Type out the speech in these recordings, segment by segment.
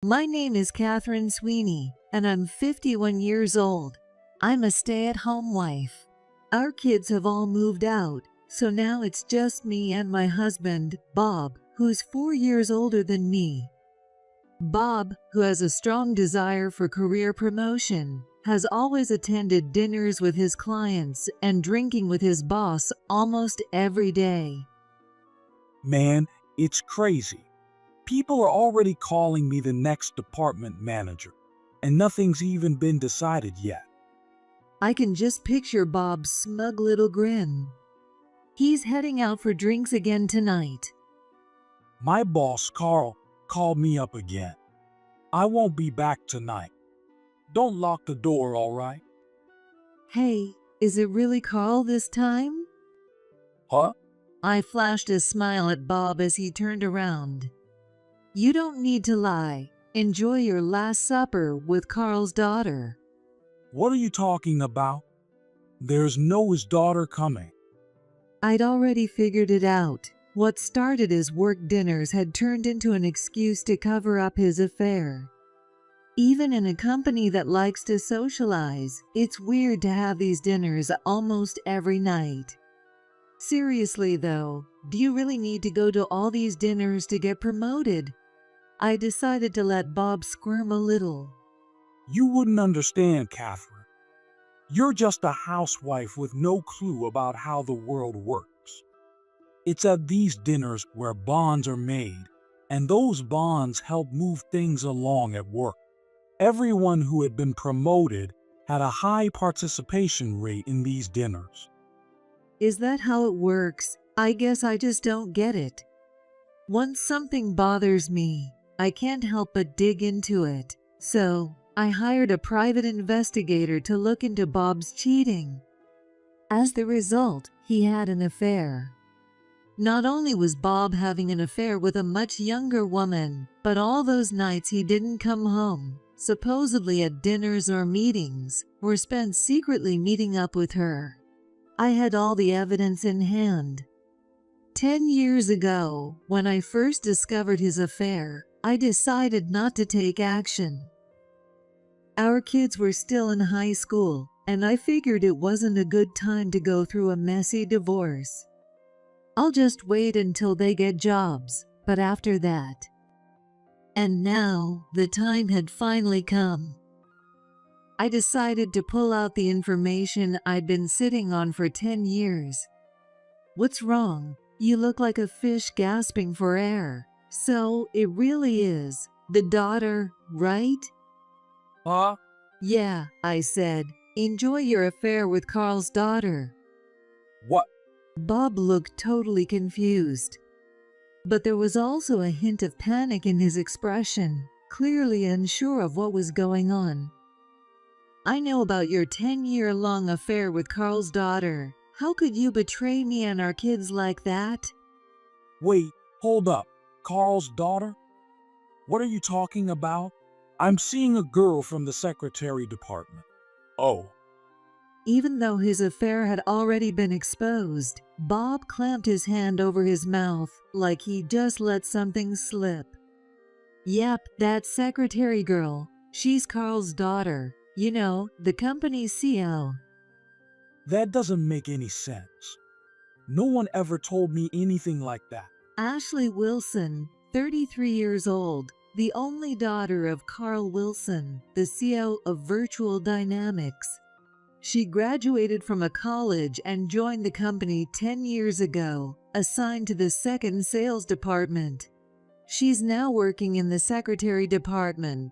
My name is Catherine Sweeney, and I'm 51 years old. I'm a stay-at-home wife. Our kids have all moved out, so now it's just me and my husband, Bob, who's 4 years older than me. Bob, who has a strong desire for career promotion, has always attended dinners with his clients and drinking with his boss almost every day. Man, it's crazy. People are already calling me the next department manager, and nothing's even been decided yet. I can just picture Bob's smug little grin. He's heading out for drinks again tonight. My boss, Carl, called me up again. I won't be back tonight. Don't lock the door, all right? Hey, is it really Carl this time? Huh? I flashed a smile at Bob as he turned around. You don't need to lie. Enjoy your last supper with Carl's daughter. What are you talking about? There's no his daughter coming. I'd already figured it out. What started as work dinners had turned into an excuse to cover up his affair. Even in a company that likes to socialize, it's weird to have these dinners almost every night. Seriously though, do you really need to go to all these dinners to get promoted? I decided to let Bob squirm a little. You wouldn't understand, Catherine. You're just a housewife with no clue about how the world works. It's at these dinners where bonds are made, and those bonds help move things along at work. Everyone who had been promoted had a high participation rate in these dinners. Is that how it works? I guess I just don't get it. Once something bothers me, I can't help but dig into it. So, I hired a private investigator to look into Bob's cheating. As the result, he had an affair. Not only was Bob having an affair with a much younger woman, but all those nights he didn't come home, supposedly at dinners or meetings, were spent secretly meeting up with her. I had all the evidence in hand. 10 years ago, when I first discovered his affair, I decided not to take action. Our kids were still in high school, and I figured it wasn't a good time to go through a messy divorce. I'll just wait until they get jobs, but after that. And now, the time had finally come. I decided to pull out the information I'd been sitting on for 10 years. What's wrong? You look like a fish gasping for air. So, it really is the daughter, right? Huh? Yeah, I said. Enjoy your affair with Carl's daughter. What? Bob looked totally confused. But there was also a hint of panic in his expression, clearly unsure of what was going on. I know about your 10-year-long affair with Carl's daughter. How could you betray me and our kids like that? Wait, hold up. Carl's daughter? What are you talking about? I'm seeing a girl from the secretary department. Oh. Even though his affair had already been exposed, Bob clamped his hand over his mouth like he just let something slip. Yep, that secretary girl. She's Carl's daughter. You know, the company's CEO. That doesn't make any sense. No one ever told me anything like that. Ashley Wilson, 33 years old, the only daughter of Carl Wilson, the CEO of Virtual Dynamics. She graduated from a college and joined the company 10 years ago, assigned to the second sales department. She's now working in the secretary department.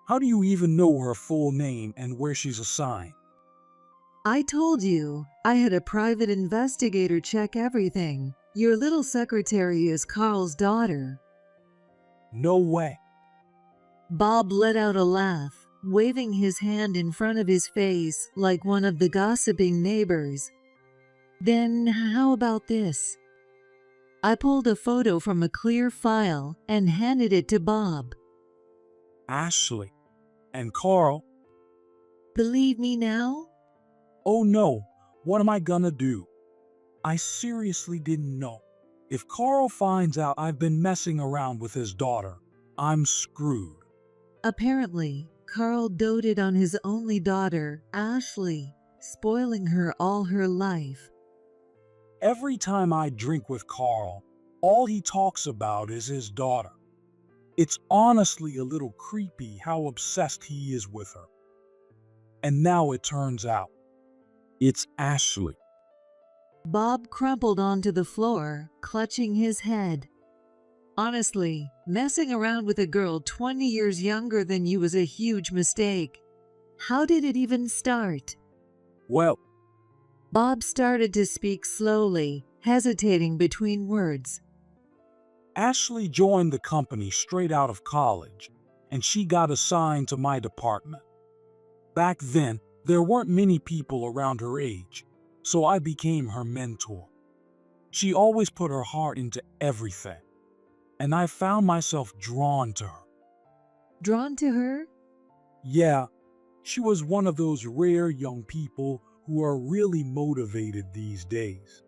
How do you even know her full name and where she's assigned? I told you, I had a private investigator check everything. Your little secretary is Carl's daughter. No way. Bob let out a laugh, waving his hand in front of his face like one of the gossiping neighbors. Then how about this? I pulled a photo from a clear file and handed it to Bob. Ashley. And Carl. Believe me now? Oh no, what am I gonna do? I seriously didn't know. If Carl finds out I've been messing around with his daughter, I'm screwed. Apparently, Carl doted on his only daughter, Ashley, spoiling her all her life. Every time I drink with Carl, all he talks about is his daughter. It's honestly a little creepy how obsessed he is with her. And now it turns out, it's Ashley. Bob crumpled onto the floor, clutching his head. Honestly, messing around with a girl 20 years younger than you was a huge mistake. How did it even start? Well, Bob started to speak slowly, hesitating between words. Ashley joined the company straight out of college, and she got assigned to my department. Back then, there weren't many people around her age, so I became her mentor. She always put her heart into everything, and I found myself drawn to her. Drawn to her? Yeah, she was one of those rare young people who are really motivated these days.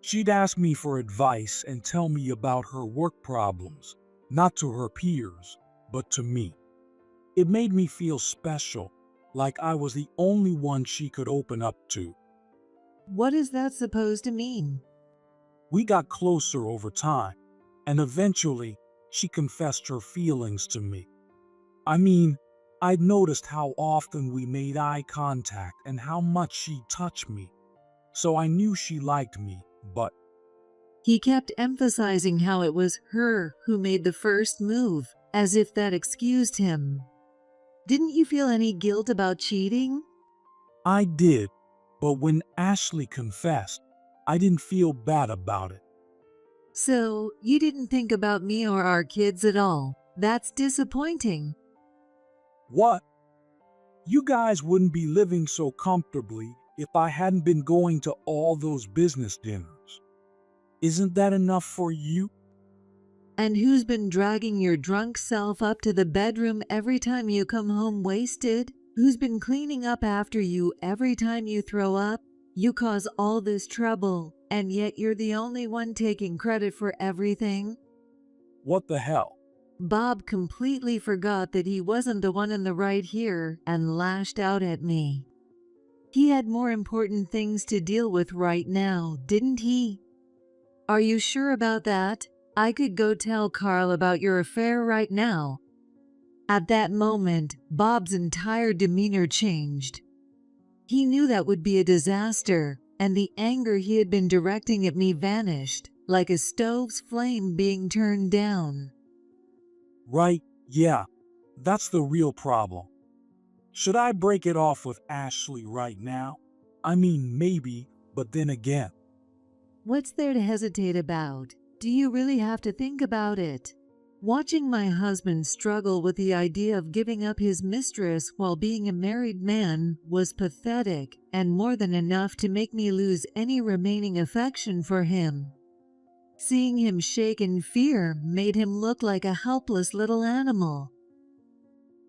She'd ask me for advice and tell me about her work problems, not to her peers, but to me. It made me feel special, like I was the only one she could open up to. What is that supposed to mean? We got closer over time, and eventually, she confessed her feelings to me. I mean, I'd noticed how often we made eye contact and how much she'd touch me, so I knew she liked me, but He kept emphasizing how it was her who made the first move, as if that excused him. Didn't you feel any guilt about cheating? I did. But when Ashley confessed, I didn't feel bad about it. So, you didn't think about me or our kids at all. That's disappointing. What? You guys wouldn't be living so comfortably if I hadn't been going to all those business dinners. Isn't that enough for you? And who's been dragging your drunk self up to the bedroom every time you come home wasted? Who's been cleaning up after you every time you throw up? You cause all this trouble, and yet you're the only one taking credit for everything? What the hell? Bob completely forgot that he wasn't the one in the right here and lashed out at me. He had more important things to deal with right now, didn't he? Are you sure about that? I could go tell Carl about your affair right now. At that moment, Bob's entire demeanor changed. He knew that would be a disaster, and the anger he had been directing at me vanished, like a stove's flame being turned down. Right, yeah, that's the real problem. Should I break it off with Ashley right now? I mean, maybe, but then again. What's there to hesitate about? Do you really have to think about it? Watching my husband struggle with the idea of giving up his mistress while being a married man was pathetic and more than enough to make me lose any remaining affection for him. Seeing him shake in fear made him look like a helpless little animal.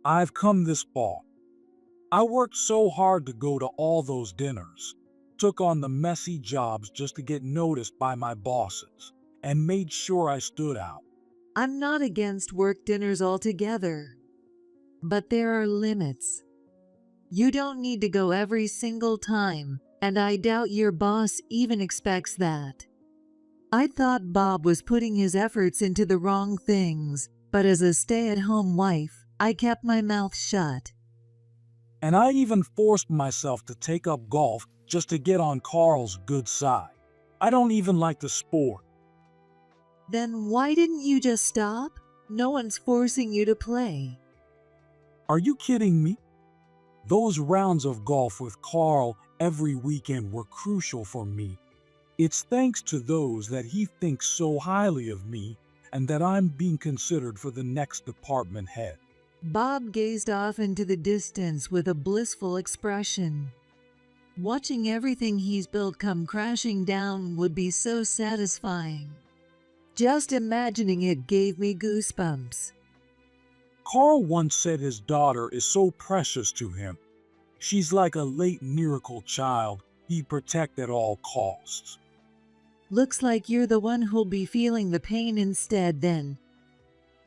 I've come this far. I worked so hard to go to all those dinners, took on the messy jobs just to get noticed by my bosses, and made sure I stood out. I'm not against work dinners altogether, but there are limits. You don't need to go every single time, and I doubt your boss even expects that. I thought Bob was putting his efforts into the wrong things, but as a stay-at-home wife, I kept my mouth shut. And I even forced myself to take up golf just to get on Carl's good side. I don't even like the sport. Then why didn't you just stop? No one's forcing you to play. Are you kidding me? Those rounds of golf with Carl every weekend were crucial for me. It's thanks to those that he thinks so highly of me and that I'm being considered for the next department head. Bob gazed off into the distance with a blissful expression. Watching everything he's built come crashing down would be so satisfying. Just imagining it gave me goosebumps. Carl once said his daughter is so precious to him. She's like a late miracle child he'd protect at all costs. Looks like you're the one who'll be feeling the pain instead then.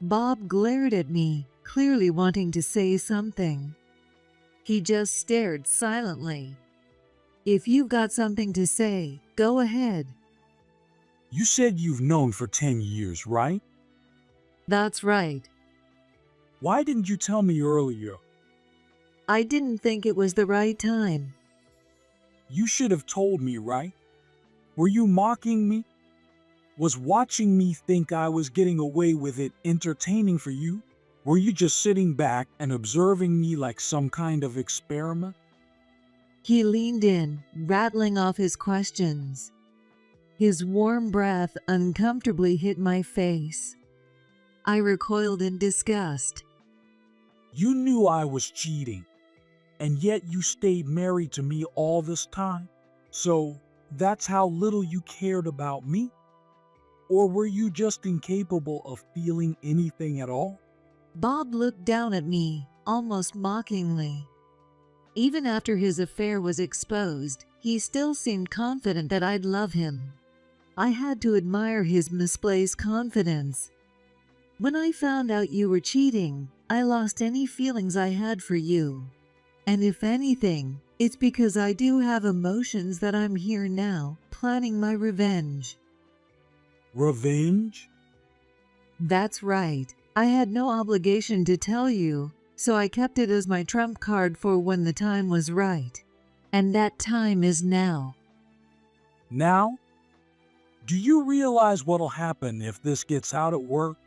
Bob glared at me, clearly wanting to say something. He just stared silently. If you've got something to say, go ahead. You said you've known for 10 years, right? That's right. Why didn't you tell me earlier? I didn't think it was the right time. You should have told me, right? Were you mocking me? Was watching me think I was getting away with it entertaining for you? Were you just sitting back and observing me like some kind of experiment? He leaned in, rattling off his questions. His warm breath uncomfortably hit my face. I recoiled in disgust. You knew I was cheating, and yet you stayed married to me all this time. So that's how little you cared about me? Or were you just incapable of feeling anything at all? Bob looked down at me, almost mockingly. Even after his affair was exposed, he still seemed confident that I'd love him. I had to admire his misplaced confidence. When I found out you were cheating, I lost any feelings I had for you. And if anything, it's because I do have emotions that I'm here now, planning my revenge. Revenge? That's right. I had no obligation to tell you, so I kept it as my trump card for when the time was right. And that time is now. Now? Do you realize what'll happen if this gets out at work?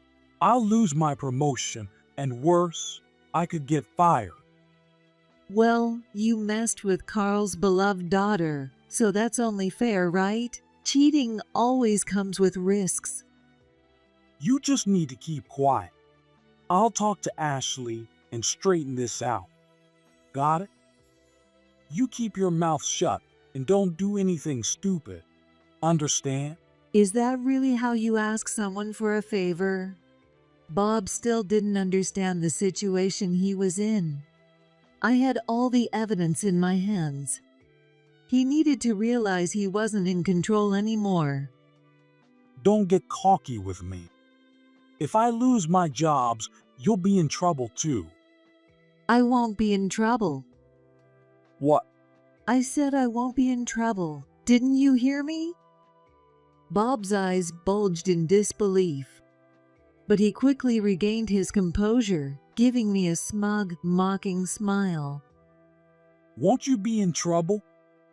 I'll lose my promotion, and worse, I could get fired. Well, you messed with Carl's beloved daughter, so that's only fair, right? Cheating always comes with risks. You just need to keep quiet. I'll talk to Ashley and straighten this out. Got it? You keep your mouth shut and don't do anything stupid. Understand? Is that really how you ask someone for a favor? Bob still didn't understand the situation he was in. I had all the evidence in my hands. He needed to realize he wasn't in control anymore. Don't get cocky with me. If I lose my jobs, you'll be in trouble too. I won't be in trouble. What? I said I won't be in trouble. Didn't you hear me? Bob's eyes bulged in disbelief. But he quickly regained his composure, giving me a smug, mocking smile. Won't you be in trouble?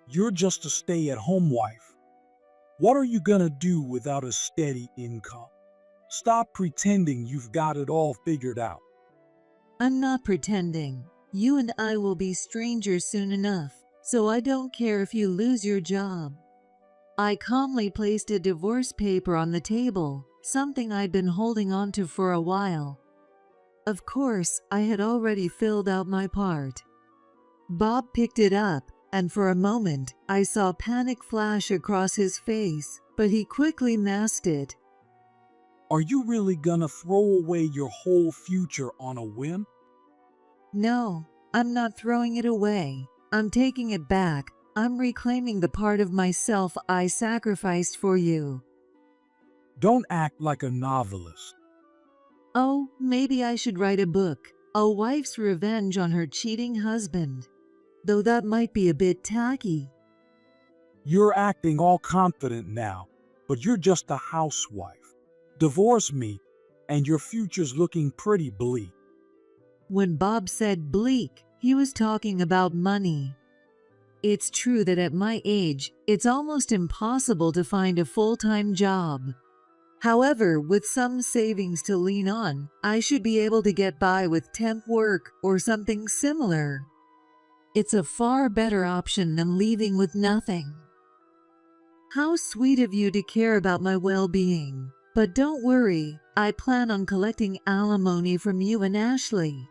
You're just a stay-at-home wife. What are you gonna do without a steady income? Stop pretending you've got it all figured out. I'm not pretending. You and I will be strangers soon enough, so I don't care if you lose your job. I calmly placed a divorce paper on the table, something I'd been holding on to for a while. Of course, I had already filled out my part. Bob picked it up, and for a moment, I saw panic flash across his face, but he quickly masked it. Are you really gonna throw away your whole future on a whim? No, I'm not throwing it away. I'm taking it back. I'm reclaiming the part of myself I sacrificed for you. Don't act like a novelist. Oh, maybe I should write a book. A wife's revenge on her cheating husband. Though that might be a bit tacky. You're acting all confident now, but you're just a housewife. Divorce me, and your future's looking pretty bleak. When Bob said bleak, he was talking about money. It's true that at my age, it's almost impossible to find a full-time job. However, with some savings to lean on, I should be able to get by with temp work or something similar. It's a far better option than leaving with nothing. How sweet of you to care about my well-being. But don't worry, I plan on collecting alimony from you and Ashley.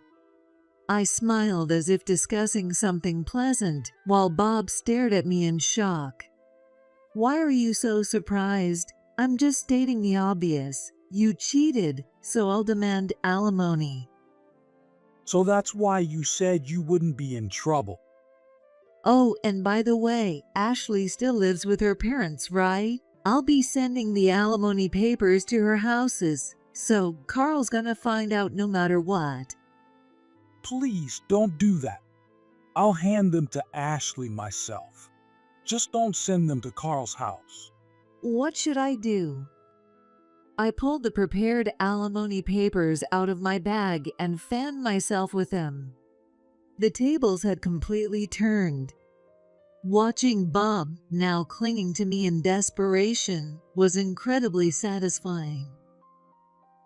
I smiled as if discussing something pleasant, while Bob stared at me in shock. Why are you so surprised? I'm just stating the obvious. You cheated, so I'll demand alimony. So that's why you said you wouldn't be in trouble. Oh, and by the way, Ashley still lives with her parents, right? I'll be sending the alimony papers to her houses. So Carl's gonna find out no matter what. Please don't do that. I'll hand them to Ashley myself. Just don't send them to Carl's house. What should I do? I pulled the prepared alimony papers out of my bag and fanned myself with them. The tables had completely turned. Watching Bob, now clinging to me in desperation, was incredibly satisfying.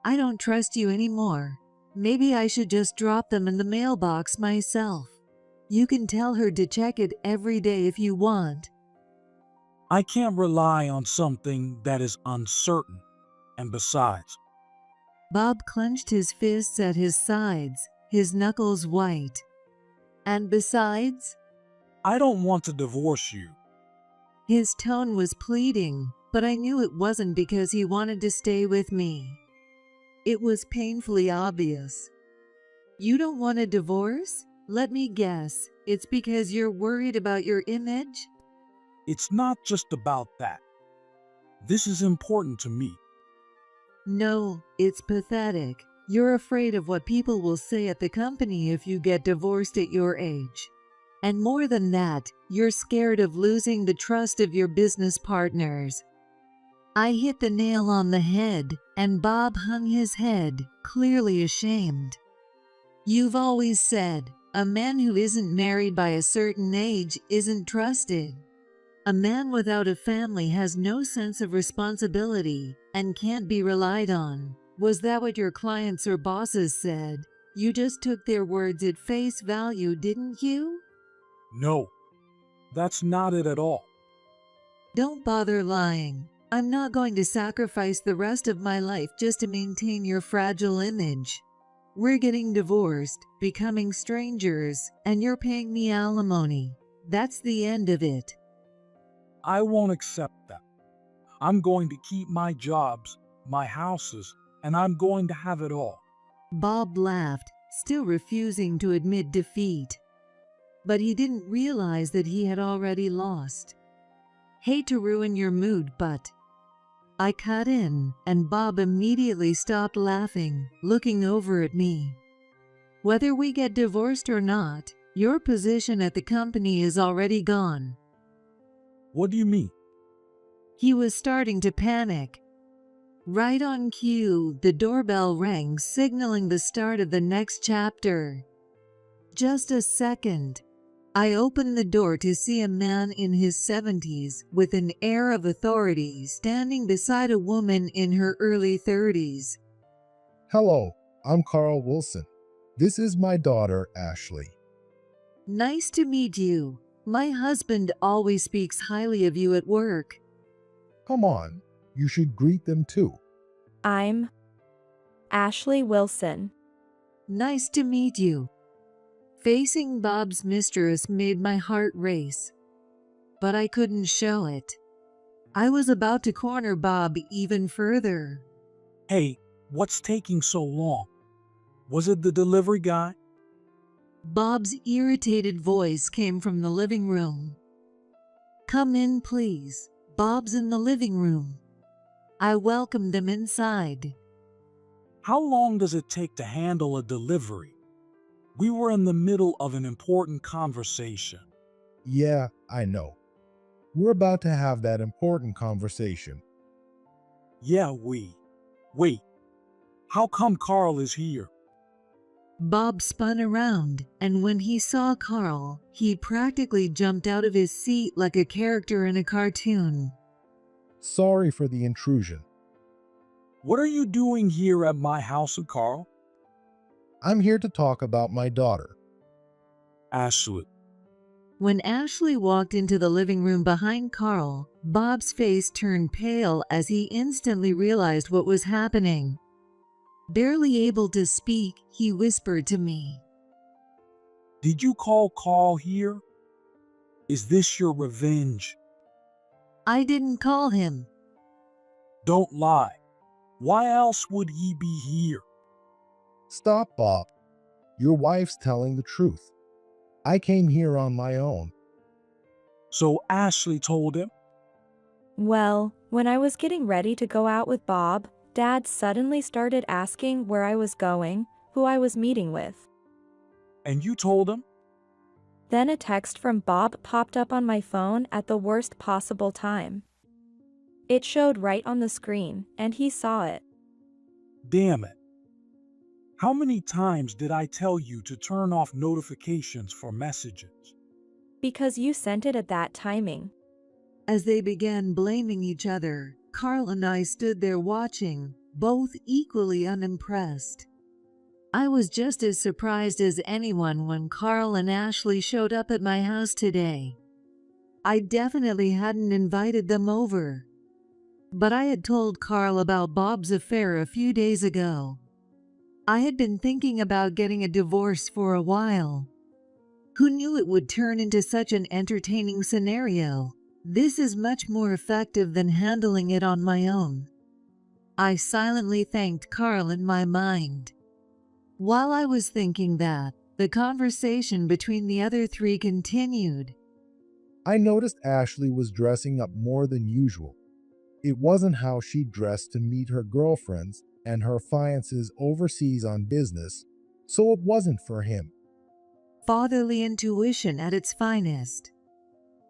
I don't trust you anymore. Maybe I should just drop them in the mailbox myself. You can tell her to check it every day if you want. I can't rely on something that is uncertain. And besides, Bob clenched his fists at his sides, his knuckles white. And besides? I don't want to divorce you. His tone was pleading, but I knew it wasn't because he wanted to stay with me. It was painfully obvious. You don't want a divorce? Let me guess, it's because you're worried about your image? It's not just about that. This is important to me. No, it's pathetic. You're afraid of what people will say at the company if you get divorced at your age. And more than that, you're scared of losing the trust of your business partners. I hit the nail on the head, and Bob hung his head, clearly ashamed. You've always said, a man who isn't married by a certain age isn't trusted. A man without a family has no sense of responsibility and can't be relied on. Was that what your clients or bosses said? You just took their words at face value, didn't you? No, that's not it at all. Don't bother lying. I'm not going to sacrifice the rest of my life just to maintain your fragile image. We're getting divorced, becoming strangers, and you're paying me alimony. That's the end of it. I won't accept that. I'm going to keep my jobs, my houses, and I'm going to have it all. Bob laughed, still refusing to admit defeat. But he didn't realize that he had already lost. Hate to ruin your mood, but... I cut in, and Bob immediately stopped laughing, looking over at me. Whether we get divorced or not, your position at the company is already gone. What do you mean? He was starting to panic. Right on cue, the doorbell rang, signaling the start of the next chapter. Just a second. I opened the door to see a man in his 70s with an air of authority standing beside a woman in her early 30s. Hello, I'm Carl Wilson. This is my daughter, Ashley. Nice to meet you. My husband always speaks highly of you at work. Come on, you should greet them too. I'm Ashley Wilson. Nice to meet you. Facing Bob's mistress made my heart race, but I couldn't show it. I was about to corner Bob even further. Hey, what's taking so long? Was it the delivery guy? Bob's irritated voice came from the living room. Come in, please. Bob's in the living room. I welcomed him inside. How long does it take to handle a delivery? We were in the middle of an important conversation. Yeah, I know. We're about to have that important conversation. Yeah, Wait, how come Carl is here? Bob spun around, and when he saw Carl, he practically jumped out of his seat like a character in a cartoon. Sorry for the intrusion. What are you doing here at my house, Carl? I'm here to talk about my daughter. Ashley. When Ashley walked into the living room behind Carl, Bob's face turned pale as he instantly realized what was happening. Barely able to speak, he whispered to me. Did you call Carl here? Is this your revenge? I didn't call him. Don't lie. Why else would he be here? Stop, Bob. Your wife's telling the truth. I came here on my own. So Ashley told him? Well, when I was getting ready to go out with Bob, Dad suddenly started asking where I was going, who I was meeting with. And you told him? Then a text from Bob popped up on my phone at the worst possible time. It showed right on the screen, and he saw it. Damn it. How many times did I tell you to turn off notifications for messages? Because you sent it at that timing. As they began blaming each other, Carl and I stood there watching, both equally unimpressed. I was just as surprised as anyone when Carl and Ashley showed up at my house today. I definitely hadn't invited them over. But I had told Carl about Bob's affair a few days ago. I had been thinking about getting a divorce for a while. Who knew it would turn into such an entertaining scenario? This is much more effective than handling it on my own. I silently thanked Carl in my mind. While I was thinking that, the conversation between the other three continued. I noticed Ashley was dressing up more than usual. It wasn't how she dressed to meet her girlfriends and her fiancés overseas on business, so it wasn't for him. Fatherly intuition at its finest.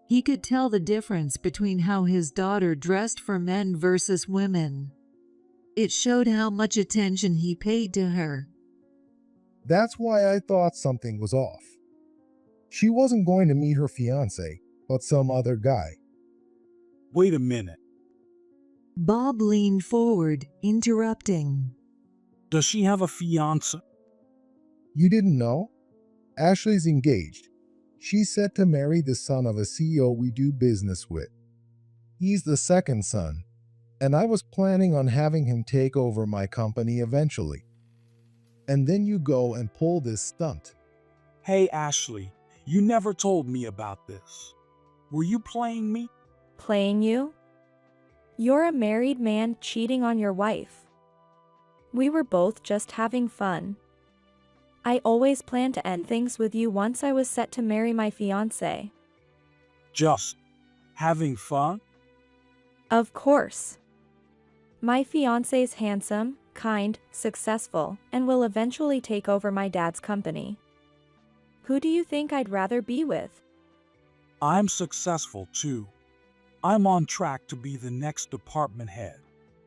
He could tell the difference between how his daughter dressed for men versus women. It showed how much attention he paid to her. That's why I thought something was off. She wasn't going to meet her fiancé, but some other guy. Wait a minute. Bob leaned forward, interrupting. Does she have a fiancé? You didn't know? Ashley's engaged. She's set to marry the son of a CEO we do business with. He's the second son, and I was planning on having him take over my company eventually. And then you go and pull this stunt. Hey, Ashley, you never told me about this. Were you playing me? Playing you? You're a married man cheating on your wife. We were both just having fun. I always planned to end things with you once I was set to marry my fiancé. Just having fun? Of course. My fiancé's handsome, kind, successful, and will eventually take over my dad's company. Who do you think I'd rather be with? I'm successful too. I'm on track to be the next department head.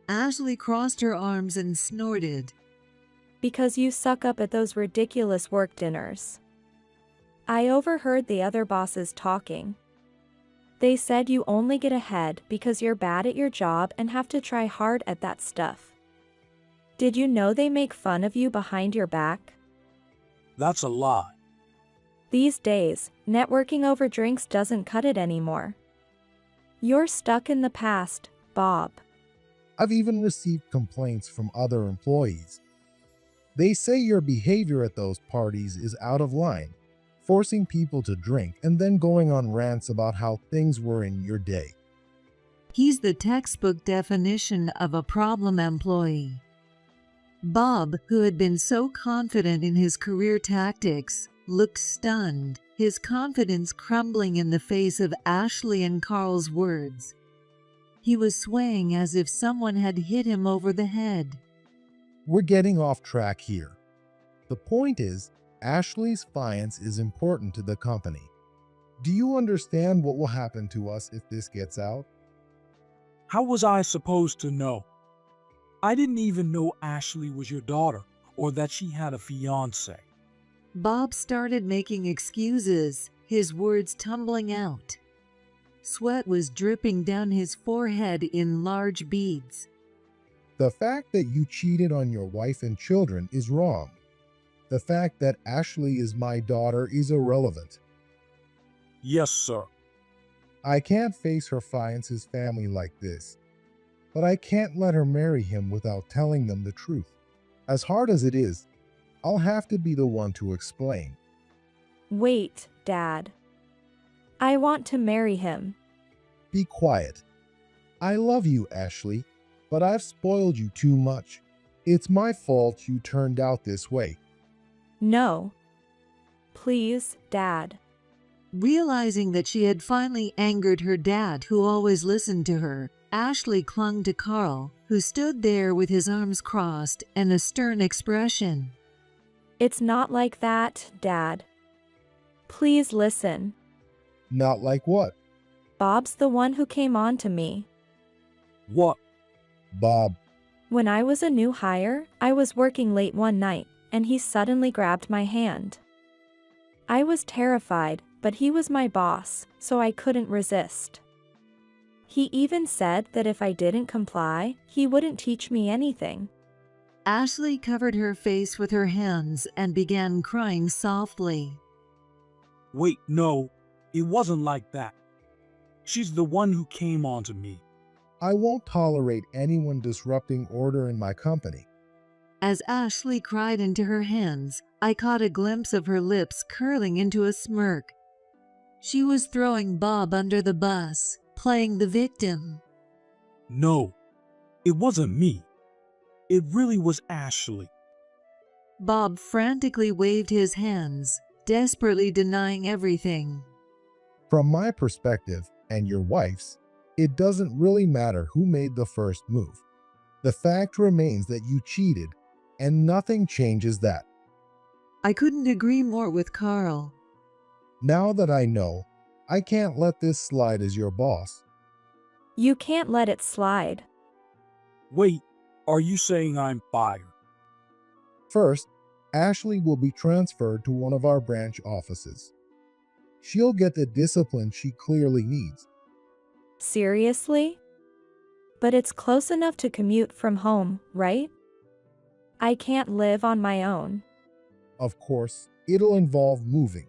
Ashley crossed her arms and snorted. Because you suck up at those ridiculous work dinners. I overheard the other bosses talking. They said you only get ahead because you're bad at your job and have to try hard at that stuff. Did you know they make fun of you behind your back? That's a lie. These days, networking over drinks doesn't cut it anymore. You're stuck in the past, Bob. I've even received complaints from other employees. They say your behavior at those parties is out of line, forcing people to drink and then going on rants about how things were in your day. He's the textbook definition of a problem employee. Bob, who had been so confident in his career tactics, looked stunned, his confidence crumbling in the face of Ashley and Carl's words. He was swaying as if someone had hit him over the head. We're getting off track here. The point is, Ashley's fiance is important to the company. Do you understand what will happen to us if this gets out? How was I supposed to know? I didn't even know Ashley was your daughter or that she had a fiancé. Bob started making excuses, his words tumbling out. Sweat was dripping down his forehead in large beads. The fact that you cheated on your wife and children is wrong. The fact that Ashley is my daughter is irrelevant. Yes, sir. I can't face her fiance's family like this, but I can't let her marry him without telling them the truth. As hard as it is, I'll have to be the one to explain. Wait, Dad. I want to marry him. Be quiet. I love you, Ashley, but I've spoiled you too much. It's my fault you turned out this way. No. Please, Dad. Realizing that she had finally angered her dad, who always listened to her, Ashley clung to Carl, who stood there with his arms crossed and a stern expression. It's not like that, Dad. Please listen. Not like what? Bob's the one who came on to me. What? Bob. When I was a new hire, I was working late one night, and he suddenly grabbed my hand. I was terrified, but he was my boss, so I couldn't resist. He even said that if I didn't comply, he wouldn't teach me anything. Ashley covered her face with her hands and began crying softly. Wait, no, it wasn't like that. She's the one who came on to me. I won't tolerate anyone disrupting order in my company. As Ashley cried into her hands, I caught a glimpse of her lips curling into a smirk. She was throwing Bob under the bus, playing the victim. No, it wasn't me. It really was Ashley. Bob frantically waved his hands, desperately denying everything. From my perspective, and your wife's, it doesn't really matter who made the first move. The fact remains that you cheated, and nothing changes that. I couldn't agree more with Carl. Now that I know, I can't let this slide as your boss. You can't let it slide. Wait, are you saying I'm fired? First, Ashley will be transferred to one of our branch offices. She'll get the discipline she clearly needs. Seriously? But it's close enough to commute from home, right? I can't live on my own. Of course, it'll involve moving.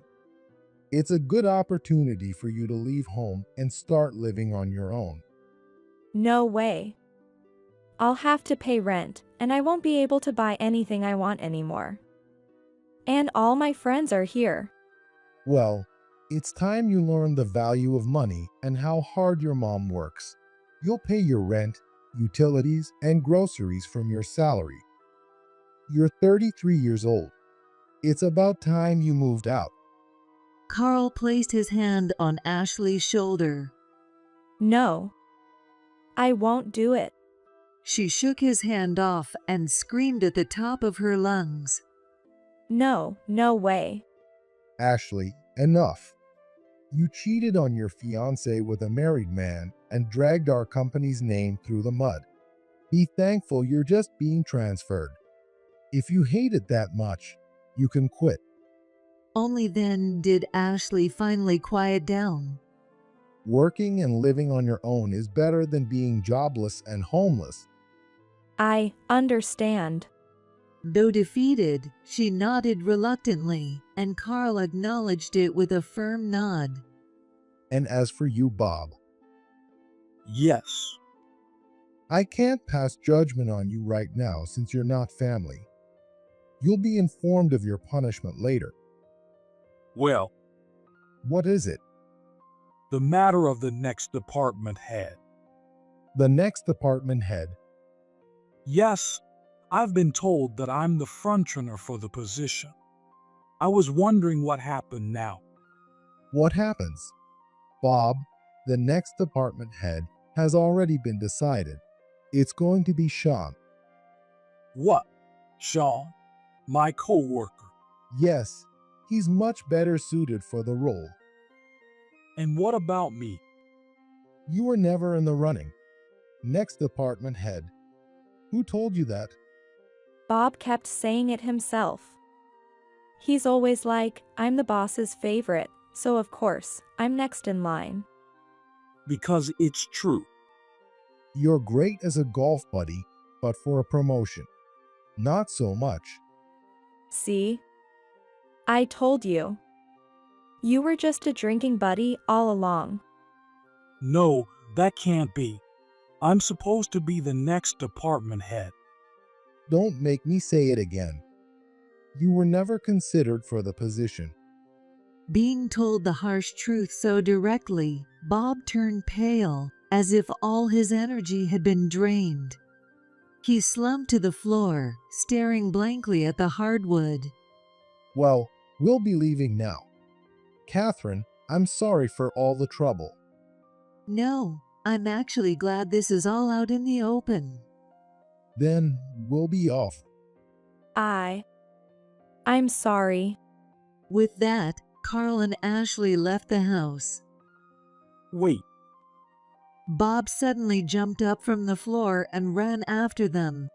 It's a good opportunity for you to leave home and start living on your own. No way. I'll have to pay rent, and I won't be able to buy anything I want anymore. And all my friends are here. Well, it's time you learn the value of money and how hard your mom works. You'll pay your rent, utilities, and groceries from your salary. You're 33 years old. It's about time you moved out. Carl placed his hand on Ashley's shoulder. No. I won't do it. She shook his hand off and screamed at the top of her lungs. No, no way. Ashley, enough. You cheated on your fiancé with a married man and dragged our company's name through the mud. Be thankful you're just being transferred. If you hate it that much, you can quit. Only then did Ashley finally quiet down. Working and living on your own is better than being jobless and homeless. I understand. Though defeated, she nodded reluctantly, and Carl acknowledged it with a firm nod. And as for you, Bob, Yes. I can't pass judgment on you right now since you're not family. You'll be informed of your punishment later. Well, What is it? the matter of the next department head. The next department head. Yes, I've been told that I'm the frontrunner for the position. I was wondering what happened now. What happens? Bob, the next department head, has already been decided. It's going to be Sean. What? Sean? My co-worker. Yes, he's much better suited for the role. And what about me? You were never in the running. Next department head. Who told you that? Bob kept saying it himself. He's always like, I'm the boss's favorite, so of course, I'm next in line. Because it's true. You're great as a golf buddy, but for a promotion. Not so much. See? I told you. You were just a drinking buddy all along. No, that can't be. I'm supposed to be the next department head. Don't make me say it again. You were never considered for the position. Being told the harsh truth so directly, Bob turned pale, as if all his energy had been drained. He slumped to the floor, staring blankly at the hardwood. Well, we'll be leaving now. Catherine, I'm sorry for all the trouble. No, I'm actually glad this is all out in the open. Then we'll be off. I'm sorry. With that, Carl and Ashley left the house. Wait, Bob suddenly jumped up from the floor and ran after them.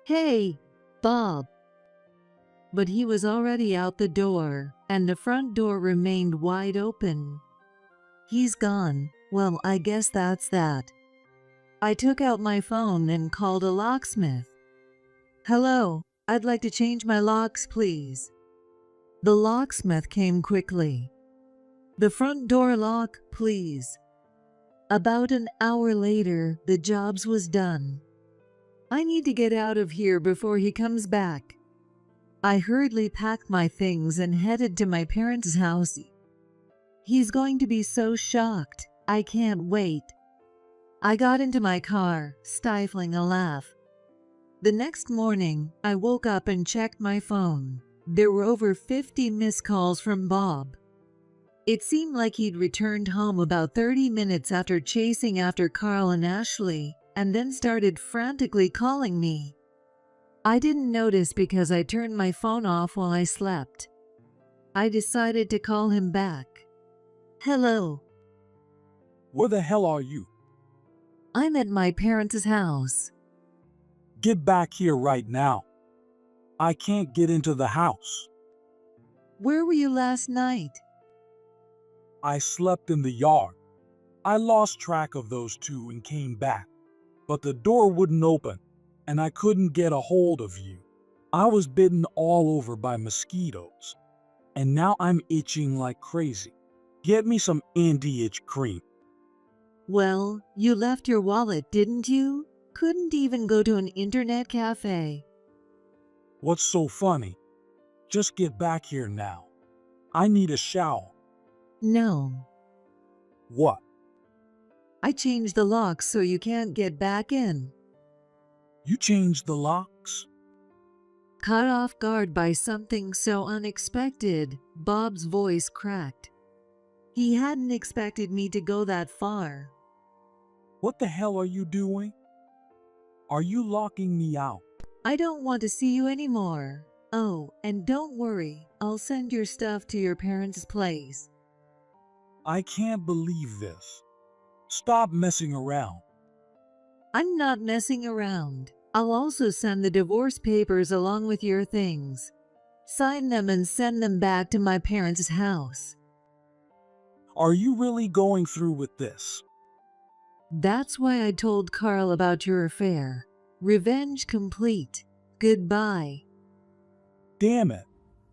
Hey, Bob! But he was already out the door, and the front door remained wide open. He's gone. Well, I guess that's that. I took out my phone and called a locksmith. Hello, I'd like to change my locks, please. The locksmith came quickly. The front door lock, please. About an hour later, the jobs was done. I need to get out of here before he comes back. I hurriedly packed my things and headed to my parents' house. He's going to be so shocked. I can't wait. I got into my car, stifling a laugh. The next morning, I woke up and checked my phone. There were over 50 missed calls from Bob. It seemed like he'd returned home about 30 minutes after chasing after Carl and Ashley, and then started frantically calling me. I didn't notice because I turned my phone off while I slept. I decided to call him back. Hello. where the hell are you? I'm at my parents' house. Get back here right now. I can't get into the house. Where were you last night? I slept in the yard. I lost track of those two and came back, but the door wouldn't open, and I couldn't get a hold of you. I was bitten all over by mosquitoes, and now I'm itching like crazy. Get me some anti-itch cream. Well, you left your wallet, didn't you? Couldn't even go to an internet cafe. What's so funny? Just get back here now. I need a shower. No. What? I changed the locks so you can't get back in. You changed the locks? Caught off guard by something so unexpected, Bob's voice cracked. He hadn't expected me to go that far. What the hell are you doing? Are you locking me out? I don't want to see you anymore. Oh, and don't worry, I'll send your stuff to your parents' place. I can't believe this. Stop messing around. I'm not messing around. I'll also send the divorce papers along with your things. Sign them and send them back to my parents' house. Are you really going through with this? That's why I told Carl about your affair. Revenge complete. Goodbye. Damn it.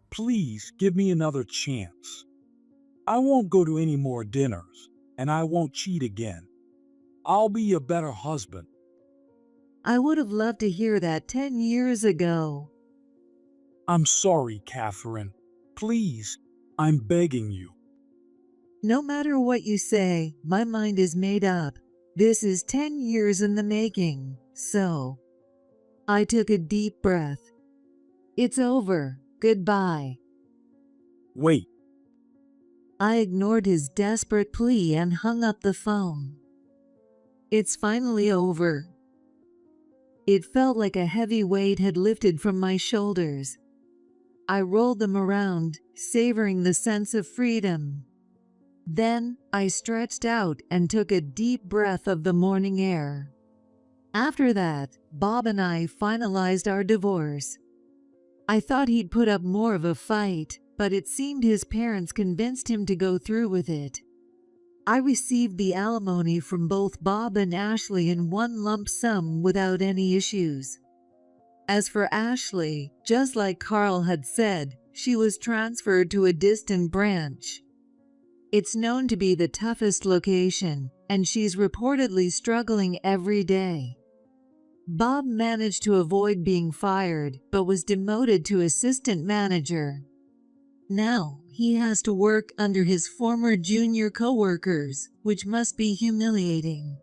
Please give me another chance. I won't go to any more dinners, and I won't cheat again. I'll be a better husband. I would have loved to hear that 10 years ago. I'm sorry, Catherine. Please, I'm begging you. No matter what you say, my mind is made up. This is 10 years in the making, so. I took a deep breath. It's over. Goodbye. Wait. I ignored his desperate plea and hung up the phone. It's finally over. It felt like a heavy weight had lifted from my shoulders. I rolled them around, savoring the sense of freedom. Then I stretched out and took a deep breath of the morning air. After that, Bob and I finalized our divorce. I thought he'd put up more of a fight, but it seemed his parents convinced him to go through with it. I received the alimony from both Bob and Ashley in one lump sum without any issues. As for Ashley, just like Carl had said, she was transferred to a distant branch. It's known to be the toughest location, and she's reportedly struggling every day. Bob managed to avoid being fired, but was demoted to assistant manager. Now, he has to work under his former junior coworkers, which must be humiliating.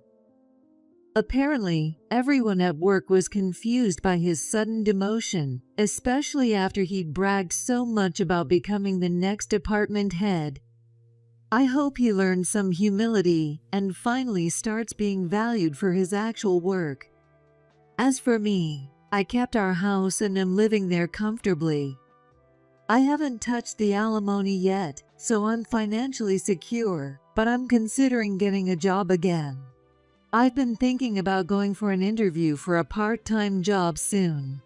Apparently, everyone at work was confused by his sudden demotion, especially after he'd bragged so much about becoming the next department head. I hope he learns some humility and finally starts being valued for his actual work. As for me, I kept our house and am living there comfortably. I haven't touched the alimony yet, so I'm financially secure, but I'm considering getting a job again. I've been thinking about going for an interview for a part-time job soon.